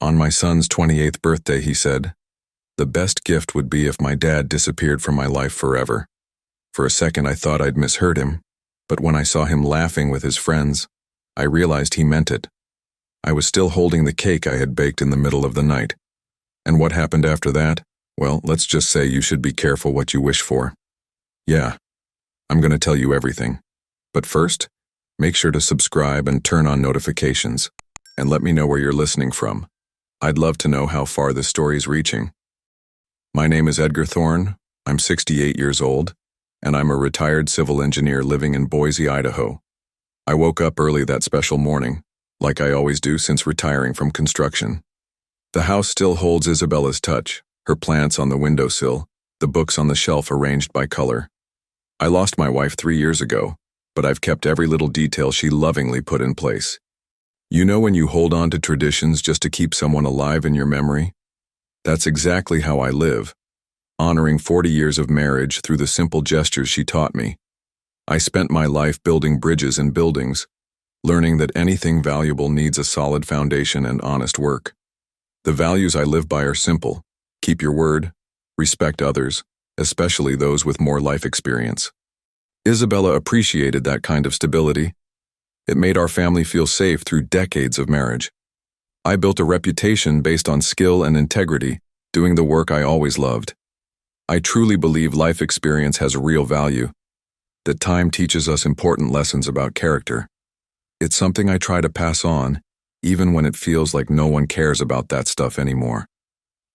On my son's 28th birthday, he said, "The best gift would be if my dad disappeared from my life forever." For a second, I thought I'd misheard him, but when I saw him laughing with his friends, I realized he meant it. I was still holding the cake I had baked in the middle of the night. And what happened after that? Well, let's just say you should be careful what you wish for. Yeah, I'm going to tell you everything. But first, make sure to subscribe and turn on notifications, and let me know where you're listening from. I'd love to know how far this story's reaching. My name is Edgar Thorne, I'm 68 years old, and I'm a retired civil engineer living in Boise, Idaho. I woke up early that special morning, like I always do since retiring from construction. The house still holds Isabella's touch, her plants on the windowsill, the books on the shelf arranged by color. I lost my wife 3 years ago, but I've kept every little detail she lovingly put in place. You know when you hold on to traditions just to keep someone alive in your memory? That's exactly how I live, honoring 40 years of marriage through the simple gestures she taught me. I spent my life building bridges and buildings, learning that anything valuable needs a solid foundation and honest work. The values I live by are simple: keep your word, respect others, especially those with more life experience. Isabella appreciated that kind of stability. It made our family feel safe through decades of marriage. I built a reputation based on skill and integrity, doing the work I always loved. I truly believe life experience has real value, that time teaches us important lessons about character. It's something I try to pass on, even when it feels like no one cares about that stuff anymore.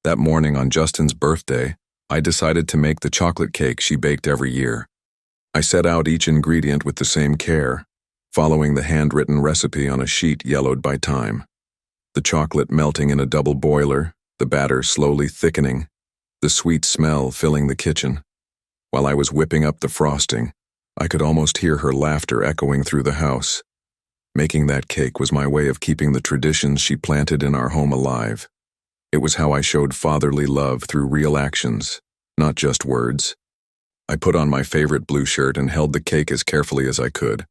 That morning on Justin's birthday, I decided to make the chocolate cake she baked every year. I set out each ingredient with the same care, following the handwritten recipe on a sheet yellowed by time. The chocolate melting in a double boiler, the batter slowly thickening, the sweet smell filling the kitchen. While I was whipping up the frosting, I could almost hear her laughter echoing through the house. Making that cake was my way of keeping the traditions she planted in our home alive. It was how I showed fatherly love through real actions, not just words. I put on my favorite blue shirt and held the cake as carefully as I could.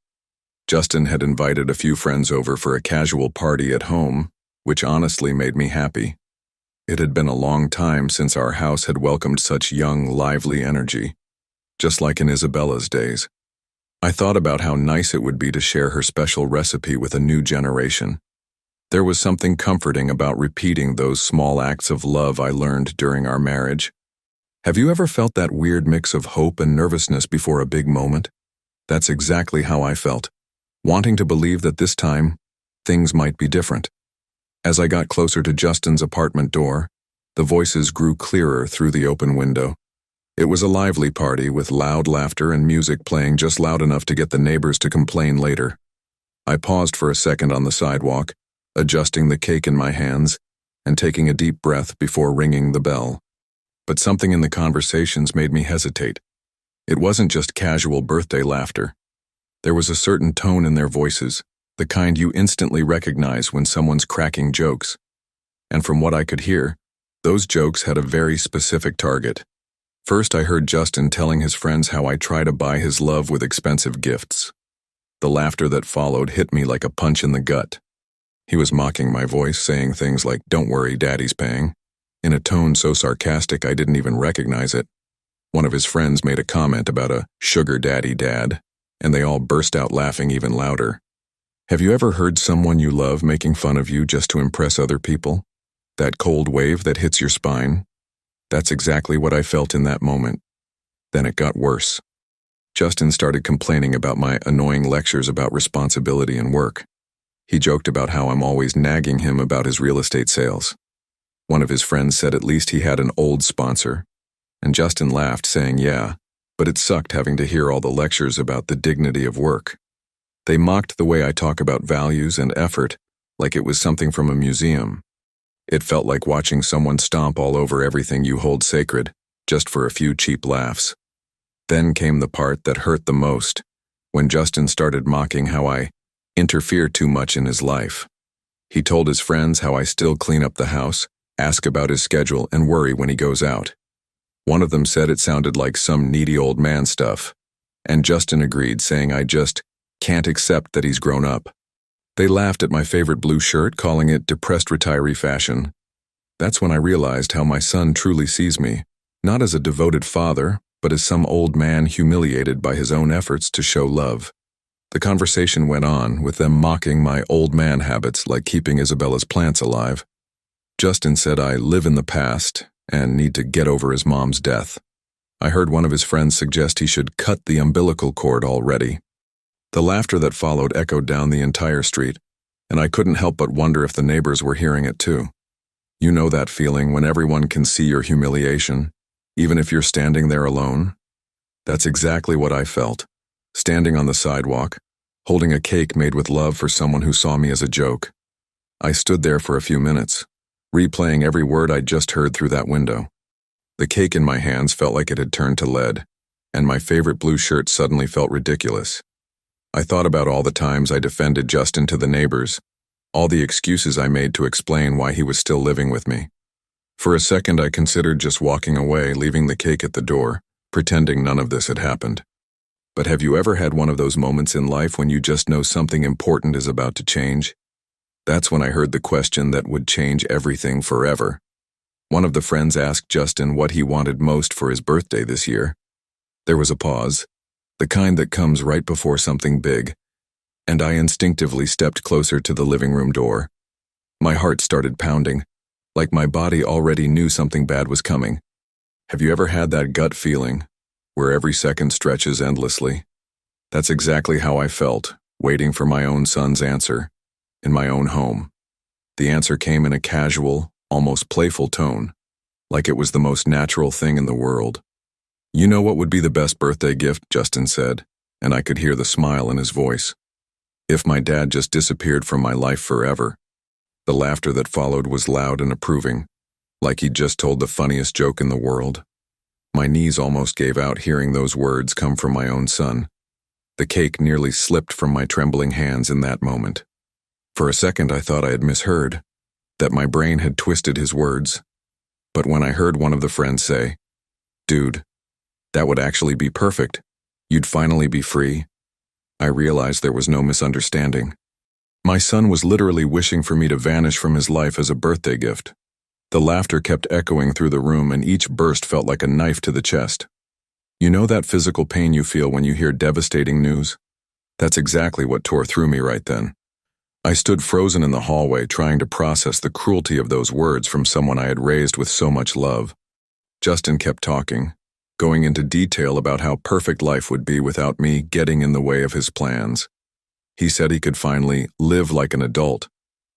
Justin had invited a few friends over for a casual party at home, which honestly made me happy. It had been a long time since our house had welcomed such young, lively energy, just like in Isabella's days. I thought about how nice it would be to share her special recipe with a new generation. There was something comforting about repeating those small acts of love I learned during our marriage. Have you ever felt that weird mix of hope and nervousness before a big moment? That's exactly how I felt, wanting to believe that this time, things might be different. As I got closer to Justin's apartment door, the voices grew clearer through the open window. It was a lively party with loud laughter and music playing just loud enough to get the neighbors to complain later. I paused for a second on the sidewalk, adjusting the cake in my hands and taking a deep breath before ringing the bell. But something in the conversations made me hesitate. It wasn't just casual birthday laughter. There was a certain tone in their voices, the kind you instantly recognize when someone's cracking jokes. And from what I could hear, those jokes had a very specific target. First, I heard Justin telling his friends how I try to buy his love with expensive gifts. The laughter that followed hit me like a punch in the gut. He was mocking my voice, saying things like, "Don't worry, Daddy's paying," in a tone so sarcastic I didn't even recognize it. One of his friends made a comment about a sugar daddy dad, and they all burst out laughing even louder. Have you ever heard someone you love making fun of you just to impress other people? That cold wave that hits your spine? That's exactly what I felt in that moment. Then it got worse. Justin started complaining about my annoying lectures about responsibility and work. He joked about how I'm always nagging him about his real estate sales. One of his friends said at least he had an old sponsor, and Justin laughed, saying, "Yeah, but it sucked having to hear all the lectures about the dignity of work." They mocked the way I talk about values and effort, like it was something from a museum. It felt like watching someone stomp all over everything you hold sacred, just for a few cheap laughs. Then came the part that hurt the most, when Justin started mocking how I interfere too much in his life. He told his friends how I still clean up the house, ask about his schedule, and worry when he goes out. One of them said it sounded like some needy old man stuff, and Justin agreed, saying I just can't accept that he's grown up. They laughed at my favorite blue shirt, calling it depressed retiree fashion. That's when I realized how my son truly sees me, not as a devoted father, but as some old man humiliated by his own efforts to show love. The conversation went on, with them mocking my old man habits like keeping Isabella's plants alive. Justin said I live in the past and need to get over his mom's death. I heard one of his friends suggest he should cut the umbilical cord already. The laughter that followed echoed down the entire street, and I couldn't help but wonder if the neighbors were hearing it too. You know that feeling when everyone can see your humiliation, even if you're standing there alone? That's exactly what I felt, standing on the sidewalk, holding a cake made with love for someone who saw me as a joke. I stood there for a few minutes, replaying every word I'd just heard through that window. The cake in my hands felt like it had turned to lead, and my favorite blue shirt suddenly felt ridiculous. I thought about all the times I defended Justin to the neighbors, all the excuses I made to explain why he was still living with me. For a second, I considered just walking away, leaving the cake at the door, pretending none of this had happened. But have you ever had one of those moments in life when you just know something important is about to change? That's when I heard the question that would change everything forever. One of the friends asked Justin what he wanted most for his birthday this year. There was a pause, the kind that comes right before something big, and I instinctively stepped closer to the living room door. My heart started pounding, like my body already knew something bad was coming. Have you ever had that gut feeling, where every second stretches endlessly? That's exactly how I felt, waiting for my own son's answer, in my own home. The answer came in a casual, almost playful tone, like it was the most natural thing in the world. "You know what would be the best birthday gift?" Justin said, and I could hear the smile in his voice. "If my dad just disappeared from my life forever." The laughter that followed was loud and approving, like he'd just told the funniest joke in the world. My knees almost gave out hearing those words come from my own son. The cake nearly slipped from my trembling hands in that moment. For a second I thought I had misheard, that my brain had twisted his words. But when I heard one of the friends say, "Dude, that would actually be perfect. You'd finally be free," I realized there was no misunderstanding. My son was literally wishing for me to vanish from his life as a birthday gift. The laughter kept echoing through the room, and each burst felt like a knife to the chest. You know that physical pain you feel when you hear devastating news? That's exactly what tore through me right then. I stood frozen in the hallway, trying to process the cruelty of those words from someone I had raised with so much love. Justin kept talking, going into detail about how perfect life would be without me getting in the way of his plans. He said he could finally live like an adult,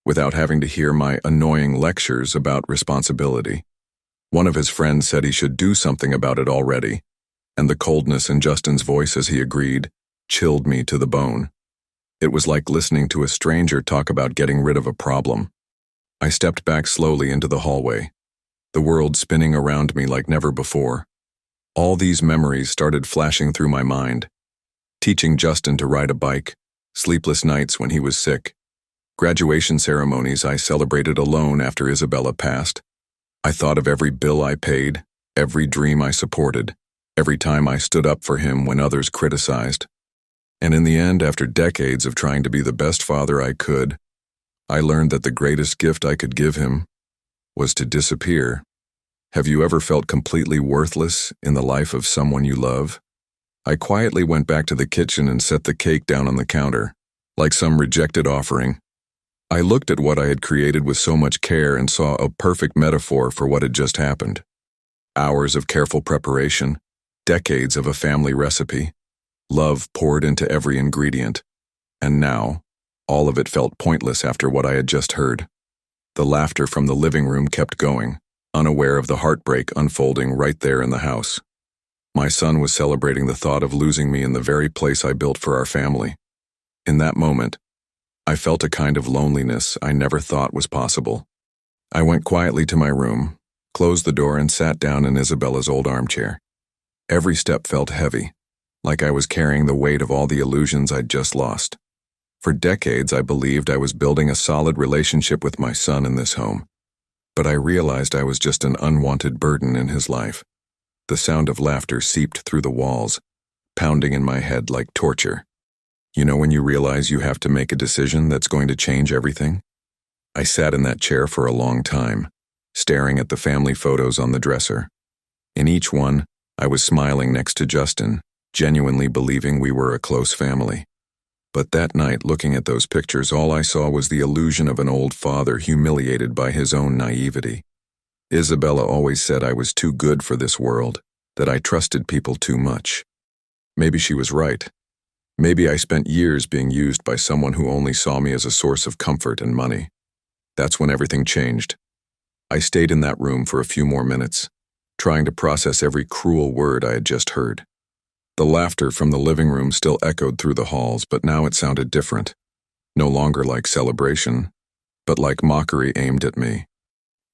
without having to hear my annoying lectures about responsibility. One of his friends said he should do something about it already, and the coldness in Justin's voice as he agreed chilled me to the bone. It was like listening to a stranger talk about getting rid of a problem. I stepped back slowly into the hallway, the world spinning around me like never before. All these memories started flashing through my mind. Teaching Justin to ride a bike, sleepless nights when he was sick, graduation ceremonies I celebrated alone after Isabella passed. I thought of every bill I paid, every dream I supported, every time I stood up for him when others criticized. And in the end, after decades of trying to be the best father I could, I learned that the greatest gift I could give him was to disappear. Have you ever felt completely worthless in the life of someone you love? I quietly went back to the kitchen and set the cake down on the counter, like some rejected offering. I looked at what I had created with so much care and saw a perfect metaphor for what had just happened. Hours of careful preparation, decades of a family recipe, love poured into every ingredient, and now, all of it felt pointless after what I had just heard. The laughter from the living room kept going, unaware of the heartbreak unfolding right there in the house. My son was celebrating the thought of losing me in the very place I built for our family. In that moment, I felt a kind of loneliness I never thought was possible. I went quietly to my room, closed the door, and sat down in Isabella's old armchair. Every step felt heavy, like I was carrying the weight of all the illusions I'd just lost. For decades, I believed I was building a solid relationship with my son in this home, but I realized I was just an unwanted burden in his life. The sound of laughter seeped through the walls, pounding in my head like torture. You know when you realize you have to make a decision that's going to change everything? I sat in that chair for a long time, staring at the family photos on the dresser. In each one, I was smiling next to Justin, genuinely believing we were a close family. But that night, looking at those pictures, all I saw was the illusion of an old father humiliated by his own naivety. Isabella always said I was too good for this world, that I trusted people too much. Maybe she was right. Maybe I spent years being used by someone who only saw me as a source of comfort and money. That's when everything changed. I stayed in that room for a few more minutes, trying to process every cruel word I had just heard. The laughter from the living room still echoed through the halls, but now it sounded different. No longer like celebration, but like mockery aimed at me.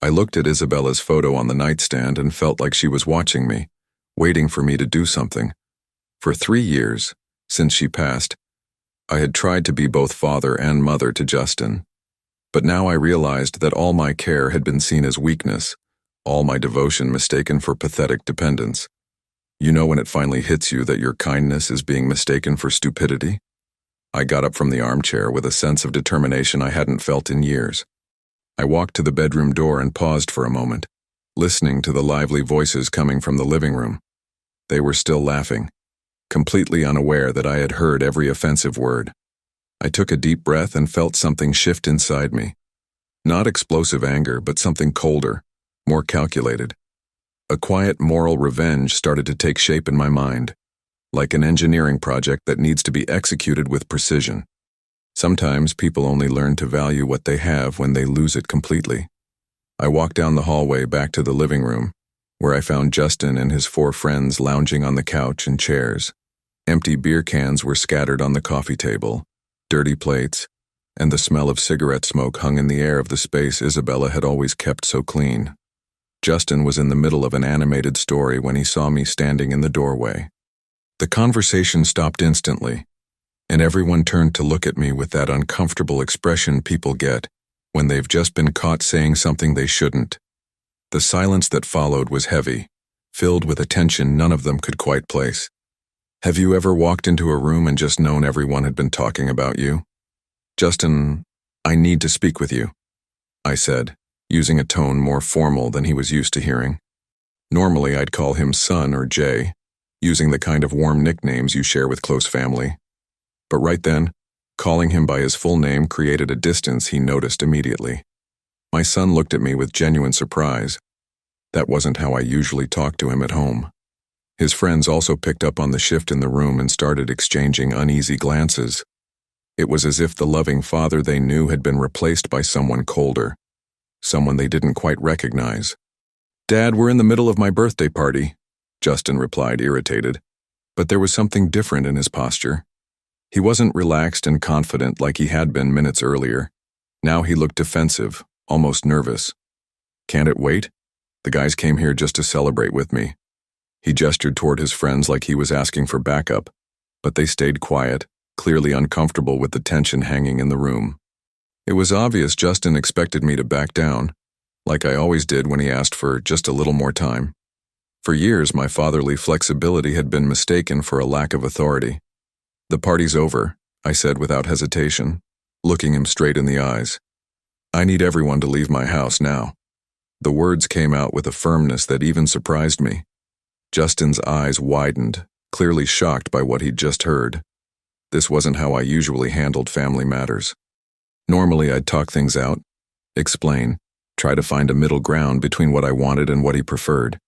I looked at Isabella's photo on the nightstand and felt like she was watching me, waiting for me to do something. For 3 years, since she passed, I had tried to be both father and mother to Justin. But now I realized that all my care had been seen as weakness, all my devotion mistaken for pathetic dependence. You know when it finally hits you that your kindness is being mistaken for stupidity? I got up from the armchair with a sense of determination I hadn't felt in years. I walked to the bedroom door and paused for a moment, listening to the lively voices coming from the living room. They were still laughing, completely unaware that I had heard every offensive word. I took a deep breath and felt something shift inside me. Not explosive anger, but something colder, more calculated. A quiet moral revenge started to take shape in my mind, like an engineering project that needs to be executed with precision. Sometimes people only learn to value what they have when they lose it completely. I walked down the hallway back to the living room, where I found Justin and his 4 friends lounging on the couch and chairs. Empty beer cans were scattered on the coffee table, dirty plates, and the smell of cigarette smoke hung in the air of the space Isabella had always kept so clean. Justin was in the middle of an animated story when he saw me standing in the doorway. The conversation stopped instantly, and everyone turned to look at me with that uncomfortable expression people get when they've just been caught saying something they shouldn't. The silence that followed was heavy, filled with a tension none of them could quite place. Have you ever walked into a room and just known everyone had been talking about you? Justin, I need to speak with you, I said, using a tone more formal than he was used to hearing. Normally I'd call him Son or Jay, using the kind of warm nicknames you share with close family. But right then, calling him by his full name created a distance he noticed immediately. My son looked at me with genuine surprise. That wasn't how I usually talked to him at home. His friends also picked up on the shift in the room and started exchanging uneasy glances. It was as if the loving father they knew had been replaced by someone colder, someone they didn't quite recognize. "Dad, we're in the middle of my birthday party," Justin replied, irritated. But there was something different in his posture. He wasn't relaxed and confident like he had been minutes earlier. Now he looked defensive, almost nervous. "Can't it wait? The guys came here just to celebrate with me." He gestured toward his friends like he was asking for backup, but they stayed quiet, clearly uncomfortable with the tension hanging in the room. It was obvious Justin expected me to back down, like I always did when he asked for just a little more time. For years, my fatherly flexibility had been mistaken for a lack of authority. "The party's over," I said without hesitation, looking him straight in the eyes. "I need everyone to leave my house now." The words came out with a firmness that even surprised me. Justin's eyes widened, clearly shocked by what he'd just heard. This wasn't how I usually handled family matters. Normally I'd talk things out, explain, try to find a middle ground between what I wanted and what he preferred.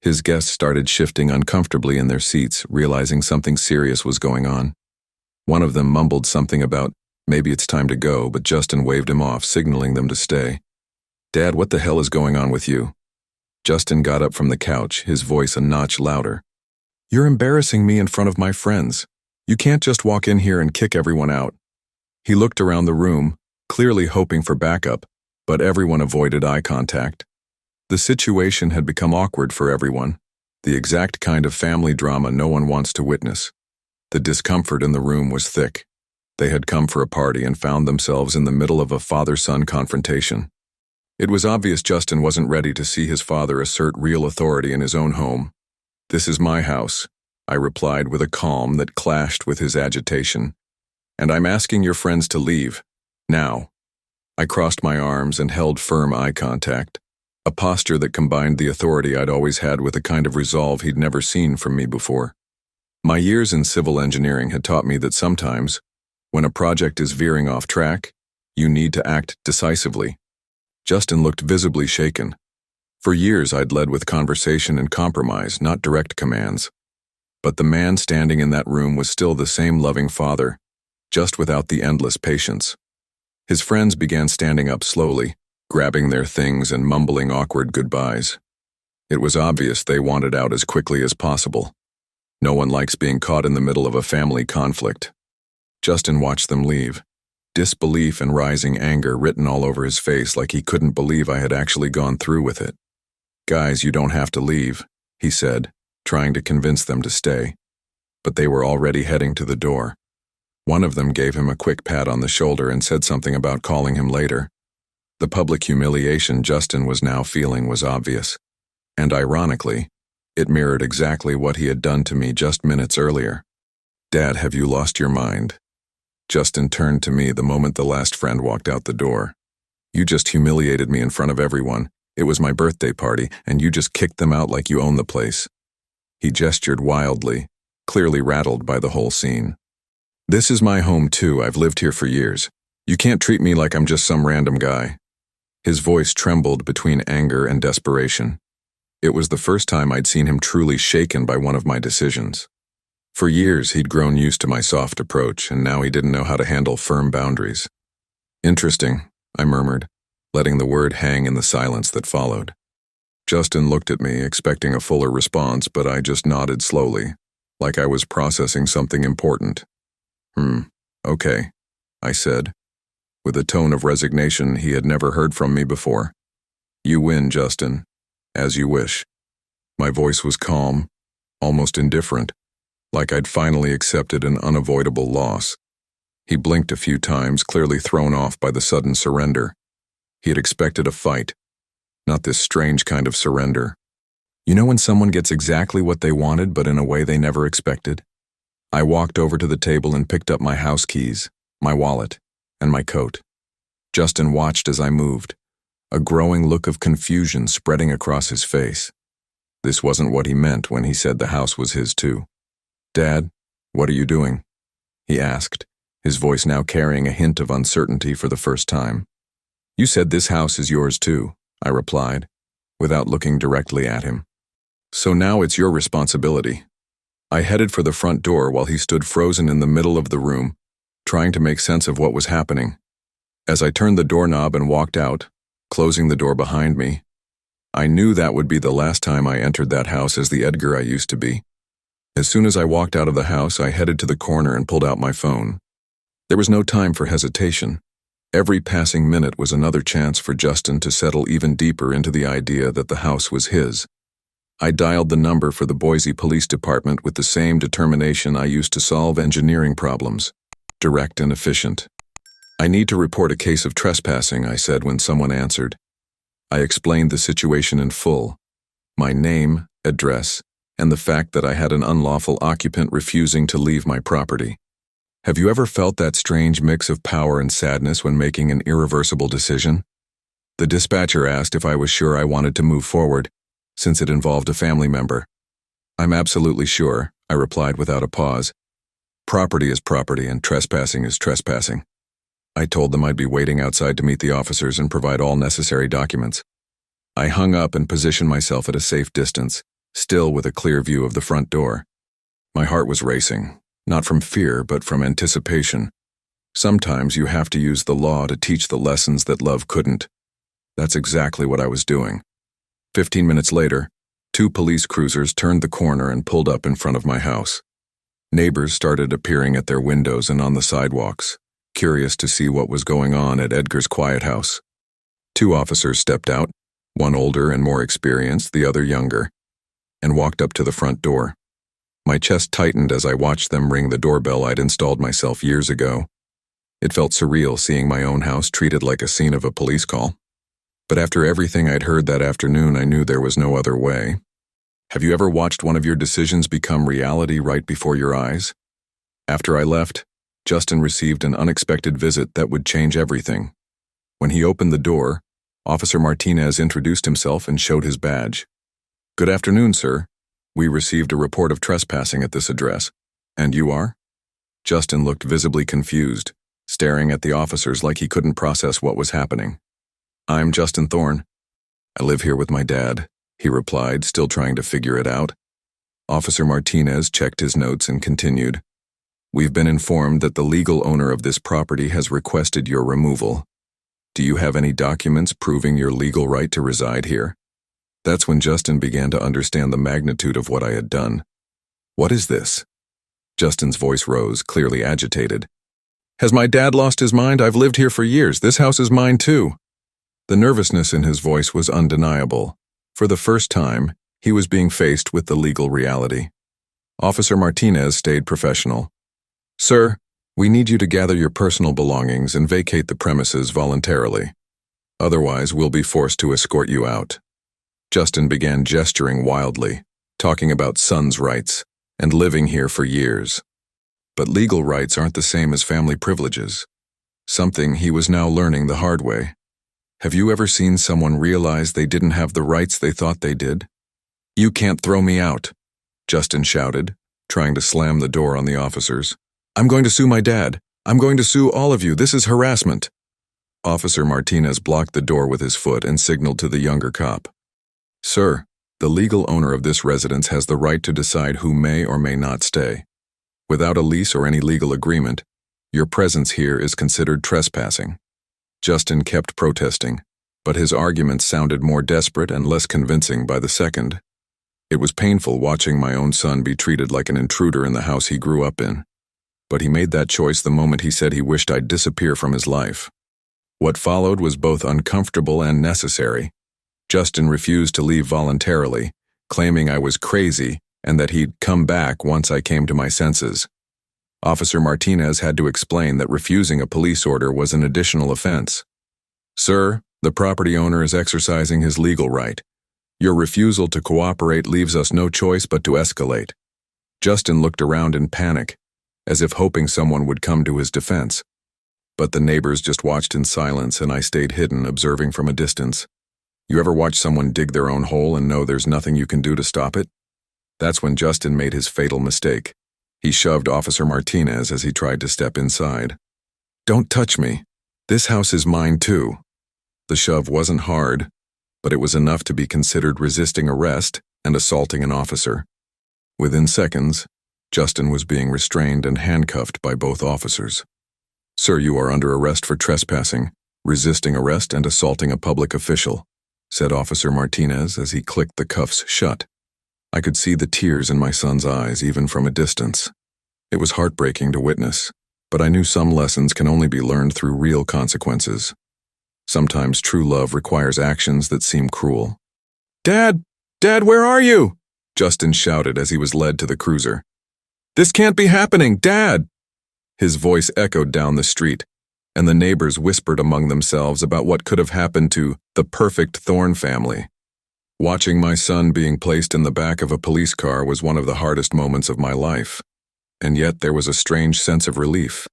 His guests started shifting uncomfortably in their seats, realizing something serious was going on. One of them mumbled something about, maybe it's time to go, but Justin waved him off, signaling them to stay. "Dad, what the hell is going on with you?" Justin got up from the couch, his voice a notch louder. "You're embarrassing me in front of my friends. You can't just walk in here and kick everyone out." He looked around the room, clearly hoping for backup, but everyone avoided eye contact. The situation had become awkward for everyone, the exact kind of family drama no one wants to witness. The discomfort in the room was thick. They had come for a party and found themselves in the middle of a father-son confrontation. It was obvious Justin wasn't ready to see his father assert real authority in his own home. "This is my house," I replied with a calm that clashed with his agitation. And I'm asking your friends to leave. Now. I crossed my arms and held firm eye contact, a posture that combined the authority I'd always had with a kind of resolve he'd never seen from me before. My years in civil engineering had taught me that sometimes, when a project is veering off track, you need to act decisively. Justin looked visibly shaken. For years I'd led with conversation and compromise, not direct commands. But the man standing in that room was still the same loving father, just without the endless patience. His friends began standing up slowly, grabbing their things and mumbling awkward goodbyes. It was obvious they wanted out as quickly as possible. No one likes being caught in the middle of a family conflict. Justin watched them leave, disbelief and rising anger written all over his face like he couldn't believe I had actually gone through with it. "Guys, you don't have to leave," he said, trying to convince them to stay. But they were already heading to the door. One of them gave him a quick pat on the shoulder and said something about calling him later. The public humiliation Justin was now feeling was obvious. And ironically, it mirrored exactly what he had done to me just minutes earlier. "Dad, have you lost your mind?" Justin turned to me the moment the last friend walked out the door. "You just humiliated me in front of everyone. It was my birthday party, and you just kicked them out like you own the place." He gestured wildly, clearly rattled by the whole scene. "This is my home too. I've lived here for years. You can't treat me like I'm just some random guy." His voice trembled between anger and desperation. It was the first time I'd seen him truly shaken by one of my decisions. For years he'd grown used to my soft approach, and now he didn't know how to handle firm boundaries. "Interesting," I murmured, letting the word hang in the silence that followed. Justin looked at me, expecting a fuller response, but I just nodded slowly, like I was processing something important. Okay," I said, with a tone of resignation he had never heard from me before. "You win, Justin. As you wish." My voice was calm, almost indifferent, like I'd finally accepted an unavoidable loss. He blinked a few times, clearly thrown off by the sudden surrender. He had expected a fight, not this strange kind of surrender. You know when someone gets exactly what they wanted, but in a way they never expected? I walked over to the table and picked up my house keys, my wallet, and my coat. Justin watched as I moved, a growing look of confusion spreading across his face. This wasn't what he meant when he said the house was his too. "Dad, what are you doing?" he asked, his voice now carrying a hint of uncertainty for the first time. "You said this house is yours too," I replied, without looking directly at him. "So now it's your responsibility." I headed for the front door while he stood frozen in the middle of the room, trying to make sense of what was happening. As I turned the doorknob and walked out, closing the door behind me, I knew that would be the last time I entered that house as the Edgar I used to be. As soon as I walked out of the house, I headed to the corner and pulled out my phone. There was no time for hesitation. Every passing minute was another chance for Justin to settle even deeper into the idea that the house was his. I dialed the number for the Boise Police Department with the same determination I used to solve engineering problems, direct and efficient. "I need to report a case of trespassing," I said when someone answered. I explained the situation in full, my name, address, and the fact that I had an unlawful occupant refusing to leave my property. Have you ever felt that strange mix of power and sadness when making an irreversible decision? The dispatcher asked if I was sure I wanted to move forward, since it involved a family member. "I'm absolutely sure," I replied without a pause. "Property is property and trespassing is trespassing." I told them I'd be waiting outside to meet the officers and provide all necessary documents. I hung up and positioned myself at a safe distance, still with a clear view of the front door. My heart was racing, not from fear but from anticipation. Sometimes you have to use the law to teach the lessons that love couldn't. That's exactly what I was doing. 15 minutes later, 2 police cruisers turned the corner and pulled up in front of my house. Neighbors started appearing at their windows and on the sidewalks, curious to see what was going on at Edgar's quiet house. 2 officers stepped out, one older and more experienced, the other younger, and walked up to the front door. My chest tightened as I watched them ring the doorbell I'd installed myself years ago. It felt surreal seeing my own house treated like a scene of a police call. But after everything I'd heard that afternoon, I knew there was no other way. Have you ever watched one of your decisions become reality right before your eyes? After I left, Justin received an unexpected visit that would change everything. When he opened the door, Officer Martinez introduced himself and showed his badge. "Good afternoon, sir. We received a report of trespassing at this address. And you are?" Justin looked visibly confused, staring at the officers like he couldn't process what was happening. "I'm Justin Thorne. I live here with my dad," he replied, still trying to figure it out. Officer Martinez checked his notes and continued. "We've been informed that the legal owner of this property has requested your removal. Do you have any documents proving your legal right to reside here?" That's when Justin began to understand the magnitude of what I had done. "What is this?" Justin's voice rose, clearly agitated. "Has my dad lost his mind? I've lived here for years. This house is mine too." The nervousness in his voice was undeniable. For the first time, he was being faced with the legal reality. Officer Martinez stayed professional. "Sir, we need you to gather your personal belongings and vacate the premises voluntarily. Otherwise, we'll be forced to escort you out." Justin began gesturing wildly, talking about son's rights and living here for years. But legal rights aren't the same as family privileges. Something he was now learning the hard way. Have you ever seen someone realize they didn't have the rights they thought they did? "You can't throw me out," Justin shouted, trying to slam the door on the officers. "I'm going to sue my dad. I'm going to sue all of you. This is harassment." Officer Martinez blocked the door with his foot and signaled to the younger cop. "Sir, the legal owner of this residence has the right to decide who may or may not stay. Without a lease or any legal agreement, your presence here is considered trespassing." Justin kept protesting, but his arguments sounded more desperate and less convincing by the second. It was painful watching my own son be treated like an intruder in the house he grew up in. But he made that choice the moment he said he wished I'd disappear from his life. What followed was both uncomfortable and necessary. Justin refused to leave voluntarily, claiming I was crazy and that he'd come back once I came to my senses. Officer Martinez had to explain that refusing a police order was an additional offense. "Sir, the property owner is exercising his legal right. Your refusal to cooperate leaves us no choice but to escalate." Justin looked around in panic, as if hoping someone would come to his defense. But the neighbors just watched in silence and I stayed hidden, observing from a distance. You ever watch someone dig their own hole and know there's nothing you can do to stop it? That's when Justin made his fatal mistake. He shoved Officer Martinez as he tried to step inside. "Don't touch me. This house is mine too." The shove wasn't hard, but it was enough to be considered resisting arrest and assaulting an officer. Within seconds, Justin was being restrained and handcuffed by both officers. "Sir, you are under arrest for trespassing, resisting arrest, and assaulting a public official," said Officer Martinez as he clicked the cuffs shut. I could see the tears in my son's eyes even from a distance. It was heartbreaking to witness, but I knew some lessons can only be learned through real consequences. Sometimes true love requires actions that seem cruel. "Dad! Dad, where are you?" Justin shouted as he was led to the cruiser. "This can't be happening, Dad!" His voice echoed down the street, and the neighbors whispered among themselves about what could have happened to the perfect Thorne family. Watching my son being placed in the back of a police car was one of the hardest moments of my life, and yet there was a strange sense of relief.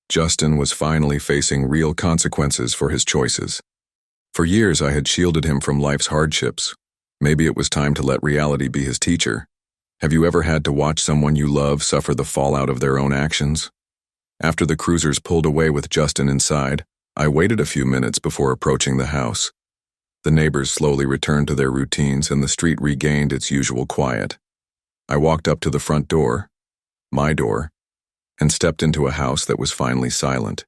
Justin was finally facing real consequences for his choices. For years I had shielded him from life's hardships. Maybe it was time to let reality be his teacher. Have you ever had to watch someone you love suffer the fallout of their own actions? After the cruisers pulled away with Justin inside, I waited a few minutes before approaching the house. The neighbors slowly returned to their routines and the street regained its usual quiet. I walked up to the front door, my door, and stepped into a house that was finally silent.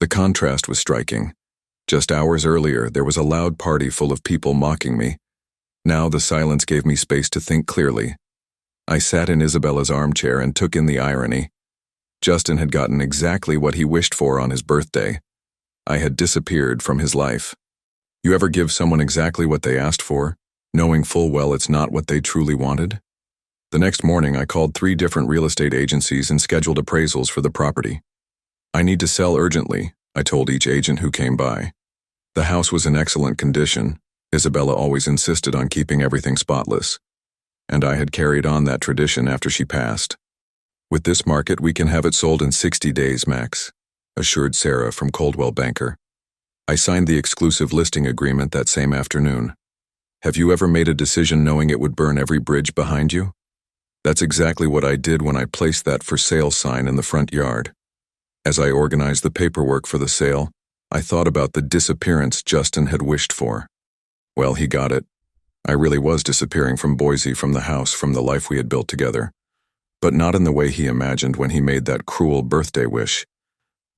The contrast was striking. Just hours earlier, there was a loud party full of people mocking me. Now the silence gave me space to think clearly. I sat in Isabella's armchair and took in the irony. Justin had gotten exactly what he wished for on his birthday. I had disappeared from his life. You ever give someone exactly what they asked for, knowing full well it's not what they truly wanted? The next morning, I called 3 different real estate agencies and scheduled appraisals for the property. "I need to sell urgently," I told each agent who came by. The house was in excellent condition. Isabella always insisted on keeping everything spotless, and I had carried on that tradition after she passed. With this market, we can have it sold in 60 days max, assured Sarah from Coldwell Banker. I signed the exclusive listing agreement that same afternoon. Have you ever made a decision knowing it would burn every bridge behind you? That's exactly what I did when I placed that for sale sign in the front yard. As I organized the paperwork for the sale, I thought about the disappearance Justin had wished for. Well, he got it. I really was disappearing from Boise, from the house, from the life we had built together. But not in the way he imagined when he made that cruel birthday wish.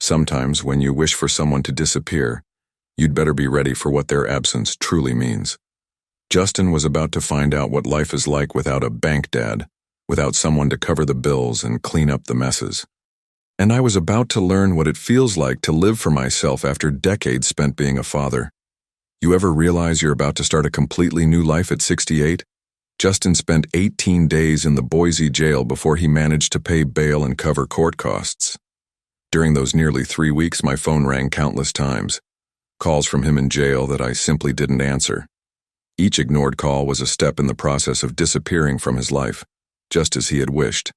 Sometimes, when you wish for someone to disappear, you'd better be ready for what their absence truly means. Justin was about to find out what life is like without a bank dad, without someone to cover the bills and clean up the messes. And I was about to learn what it feels like to live for myself after decades spent being a father. You ever realize you're about to start a completely new life at 68? Justin spent 18 days in the Boise jail before he managed to pay bail and cover court costs. During those nearly 3 weeks, my phone rang countless times. Calls from him in jail that I simply didn't answer. Each ignored call was a step in the process of disappearing from his life, just as he had wished.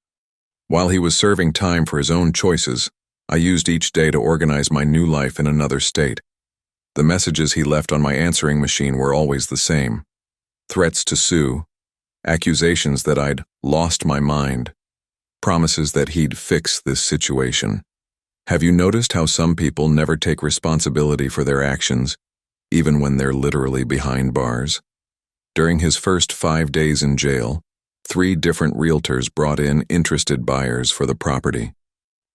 While he was serving time for his own choices, I used each day to organize my new life in another state. The messages he left on my answering machine were always the same. Threats to sue, accusations that I'd lost my mind, promises that he'd fix this situation. Have you noticed how some people never take responsibility for their actions, even when they're literally behind bars? During his first 5 days in jail, 3 different realtors brought in interested buyers for the property.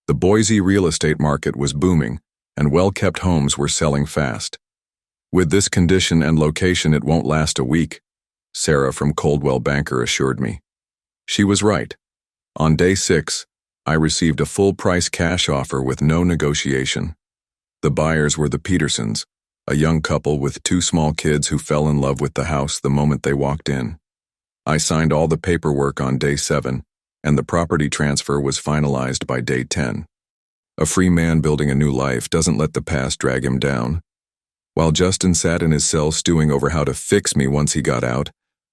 The Boise real estate market was booming, and well-kept homes were selling fast. With this condition and location, it won't last a week, Sarah from Coldwell Banker assured me. She was right. On day 6, I received a full-price cash offer with no negotiation. The buyers were the Petersons, a young couple with 2 small kids who fell in love with the house the moment they walked in. I signed all the paperwork on day 7, and the property transfer was finalized by day 10. A free man building a new life doesn't let the past drag him down. While Justin sat in his cell stewing over how to fix me once he got out,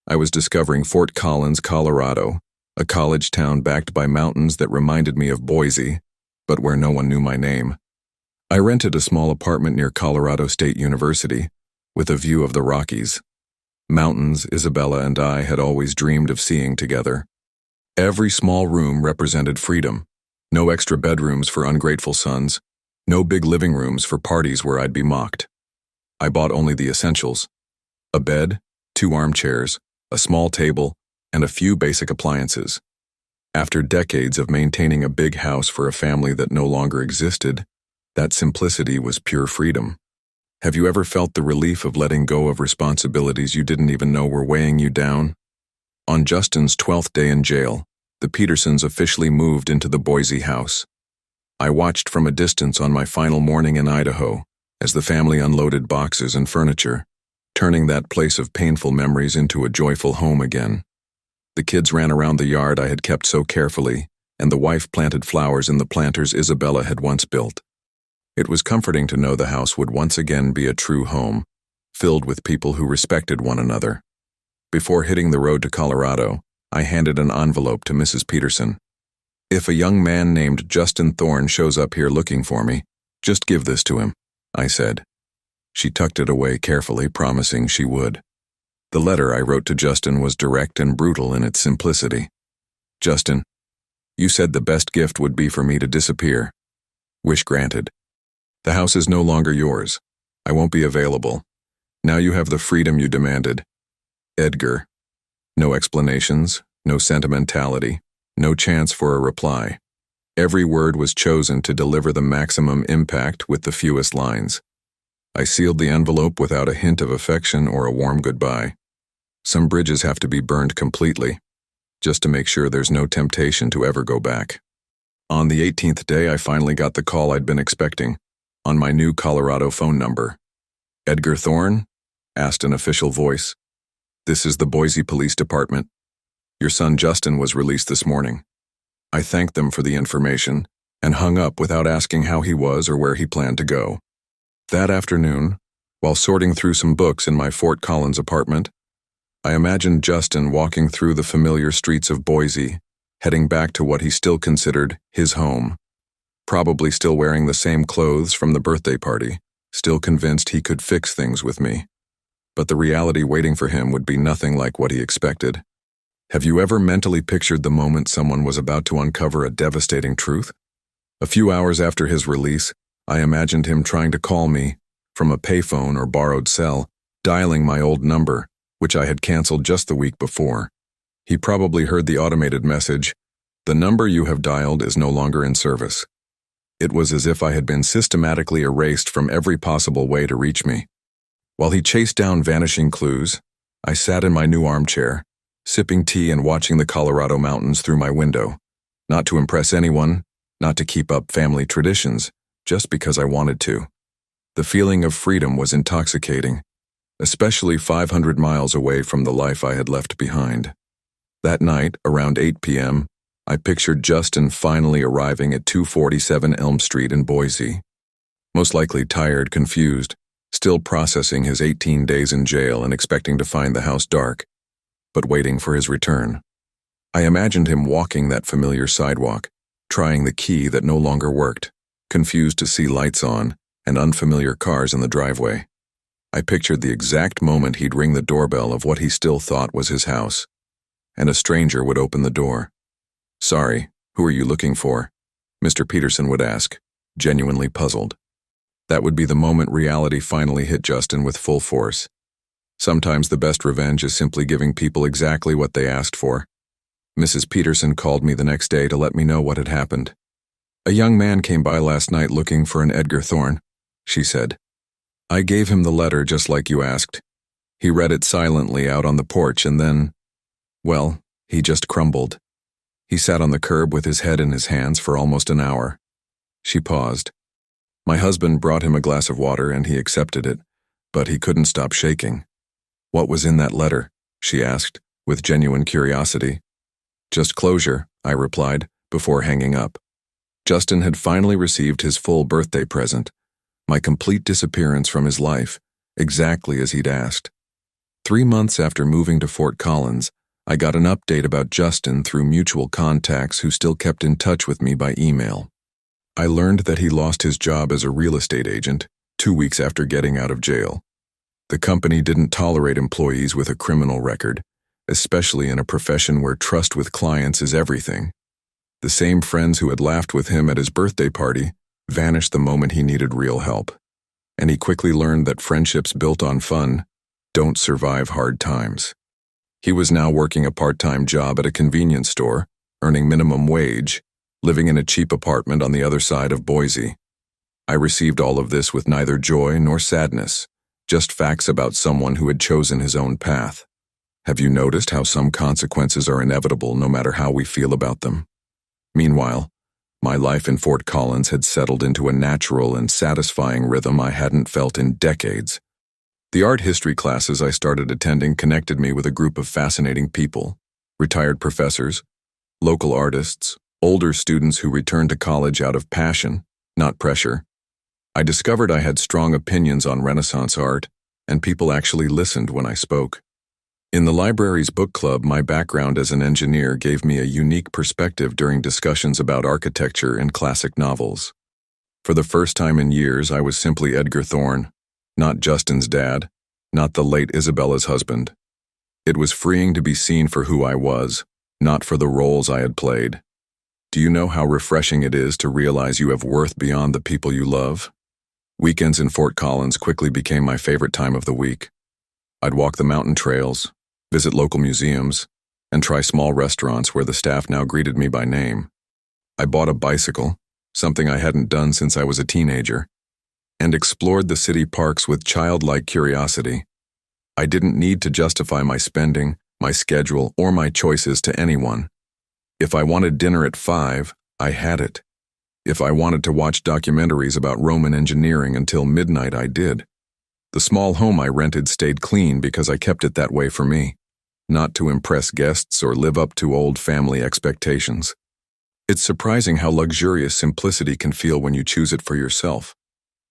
I was discovering Fort Collins, Colorado, a college town backed by mountains that reminded me of Boise, but where no one knew my name. I rented a small apartment near Colorado State University, with a view of the Rockies. Mountains Isabella and I had always dreamed of seeing together. Every small room represented freedom. No extra bedrooms for ungrateful sons, no big living rooms for parties where I'd be mocked. I bought only the essentials: a bed, 2 armchairs, a small table, and a few basic appliances. After decades of maintaining a big house for a family that no longer existed, that simplicity was pure freedom. Have you ever felt the relief of letting go of responsibilities you didn't even know were weighing you down? On Justin's 12th day in jail, the Petersons officially moved into the Boise house. I watched from a distance on my final morning in Idaho as the family unloaded boxes and furniture, turning that place of painful memories into a joyful home again. The kids ran around the yard I had kept so carefully, and the wife planted flowers in the planters Isabella had once built. It was comforting to know the house would once again be a true home, filled with people who respected one another. Before hitting the road to Colorado, I handed an envelope to Mrs. Peterson. "If a young man named Justin Thorne shows up here looking for me, just give this to him," I said. She tucked it away carefully, promising she would. The letter I wrote to Justin was direct and brutal in its simplicity. "Justin, you said the best gift would be for me to disappear. Wish granted. The house is no longer yours. I won't be available. Now you have the freedom you demanded. Edgar." No explanations, no sentimentality, no chance for a reply. Every word was chosen to deliver the maximum impact with the fewest lines. I sealed the envelope without a hint of affection or a warm goodbye. Some bridges have to be burned completely, just to make sure there's no temptation to ever go back. On the 18th day, I finally got the call I'd been expecting, on my new Colorado phone number. "Edgar Thorne?" asked an official voice. "This is the Boise Police Department. Your son Justin was released this morning." I thanked them for the information and hung up without asking how he was or where he planned to go. That afternoon, while sorting through some books in my Fort Collins apartment, I imagined Justin walking through the familiar streets of Boise, heading back to what he still considered his home. Probably still wearing the same clothes from the birthday party, still convinced he could fix things with me. But the reality waiting for him would be nothing like what he expected. Have you ever mentally pictured the moment someone was about to uncover a devastating truth? A few hours after his release, I imagined him trying to call me from a payphone or borrowed cell, dialing my old number, which I had canceled just the week before. He probably heard the automated message, "The number you have dialed is no longer in service." It was as if I had been systematically erased from every possible way to reach me. While he chased down vanishing clues, I sat in my new armchair, sipping tea and watching the Colorado mountains through my window. Not to impress anyone, not to keep up family traditions, just because I wanted to. The feeling of freedom was intoxicating, especially 500 miles away from the life I had left behind. That night, around 8 p.m., I pictured Justin finally arriving at 247 Elm Street in Boise. Most likely tired, confused, still processing his 18 days in jail and expecting to find the house dark, but waiting for his return. I imagined him walking that familiar sidewalk, trying the key that no longer worked, confused to see lights on and unfamiliar cars in the driveway. I pictured the exact moment he'd ring the doorbell of what he still thought was his house, and a stranger would open the door. "Sorry, who are you looking for?" Mr. Peterson would ask, genuinely puzzled. That would be the moment reality finally hit Justin with full force. Sometimes the best revenge is simply giving people exactly what they asked for. Mrs. Peterson called me the next day to let me know what had happened. "A young man came by last night looking for an Edgar Thorne," she said. "I gave him the letter just like you asked. He read it silently out on the porch and then, well, he just crumbled. He sat on the curb with his head in his hands for almost an hour." She paused. "My husband brought him a glass of water and he accepted it, but he couldn't stop shaking." "What was in that letter?" she asked, with genuine curiosity. "Just closure," I replied, before hanging up. Justin had finally received his full birthday present, my complete disappearance from his life, exactly as he'd asked. 3 months after moving to Fort Collins, I got an update about Justin through mutual contacts who still kept in touch with me by email. I learned that he lost his job as a real estate agent 2 weeks after getting out of jail. The company didn't tolerate employees with a criminal record, especially in a profession where trust with clients is everything. The same friends who had laughed with him at his birthday party vanished the moment he needed real help. And he quickly learned that friendships built on fun don't survive hard times. He was now working a part-time job at a convenience store, earning minimum wage, living in a cheap apartment on the other side of Boise. I received all of this with neither joy nor sadness, just facts about someone who had chosen his own path. Have you noticed how some consequences are inevitable no matter how we feel about them? Meanwhile, my life in Fort Collins had settled into a natural and satisfying rhythm I hadn't felt in decades. The art history classes I started attending connected me with a group of fascinating people: retired professors, local artists, older students who returned to college out of passion, not pressure. I discovered I had strong opinions on Renaissance art, and people actually listened when I spoke. In the library's book club, my background as an engineer gave me a unique perspective during discussions about architecture and classic novels. For the first time in years, I was simply Edgar Thorne, not Justin's dad, not the late Isabella's husband. It was freeing to be seen for who I was, not for the roles I had played. Do you know how refreshing it is to realize you have worth beyond the people you love? Weekends in Fort Collins quickly became my favorite time of the week. I'd walk the mountain trails, visit local museums, and try small restaurants where the staff now greeted me by name. I bought a bicycle, something I hadn't done since I was a teenager, and explored the city parks with childlike curiosity. I didn't need to justify my spending, my schedule, or my choices to anyone. If I wanted dinner at 5, I had it. If I wanted to watch documentaries about Roman engineering until midnight, I did. The small home I rented stayed clean because I kept it that way for me, not to impress guests or live up to old family expectations. It's surprising how luxurious simplicity can feel when you choose it for yourself.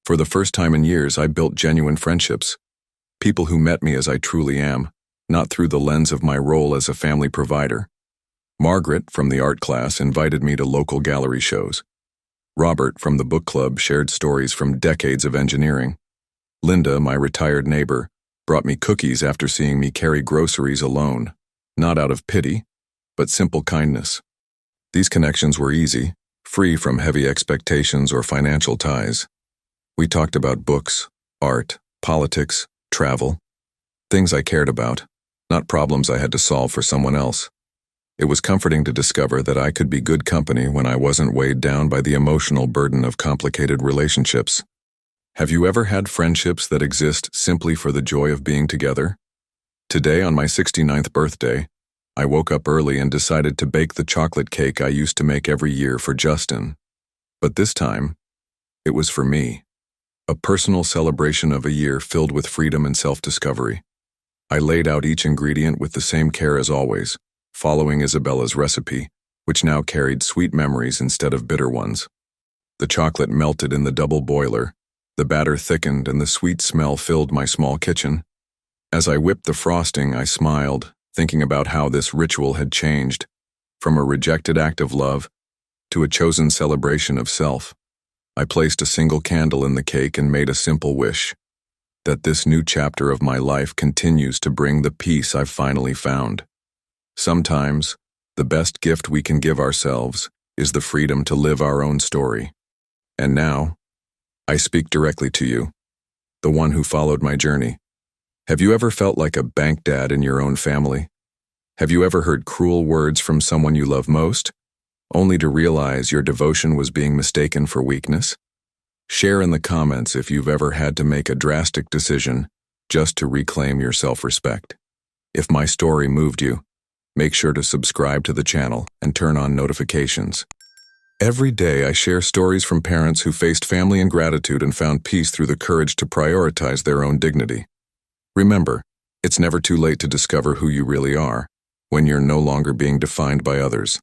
For the first time in years, I built genuine friendships. People who met me as I truly am, not through the lens of my role as a family provider. Margaret, from the art class, invited me to local gallery shows. Robert, from the book club, shared stories from decades of engineering. Linda, my retired neighbor, brought me cookies after seeing me carry groceries alone, not out of pity, but simple kindness. These connections were easy, free from heavy expectations or financial ties. We talked about books, art, politics, travel, things I cared about, not problems I had to solve for someone else. It was comforting to discover that I could be good company when I wasn't weighed down by the emotional burden of complicated relationships. Have you ever had friendships that exist simply for the joy of being together? Today, on my 69th birthday, I woke up early and decided to bake the chocolate cake I used to make every year for Justin. But this time, it was for me. A personal celebration of a year filled with freedom and self-discovery. I laid out each ingredient with the same care as always, following Isabella's recipe, which now carried sweet memories instead of bitter ones. The chocolate melted in the double boiler, the batter thickened, and the sweet smell filled my small kitchen. As I whipped the frosting, I smiled, thinking about how this ritual had changed, from a rejected act of love to a chosen celebration of self. I placed a single candle in the cake and made a simple wish, that this new chapter of my life continues to bring the peace I've finally found. Sometimes, the best gift we can give ourselves is the freedom to live our own story. And now, I speak directly to you, the one who followed my journey. Have you ever felt like a bank dad in your own family? Have you ever heard cruel words from someone you love most, only to realize your devotion was being mistaken for weakness? Share in the comments if you've ever had to make a drastic decision just to reclaim your self-respect. If my story moved you, make sure to subscribe to the channel and turn on notifications. Every day I share stories from parents who faced family ingratitude and found peace through the courage to prioritize their own dignity. Remember, it's never too late to discover who you really are when you're no longer being defined by others.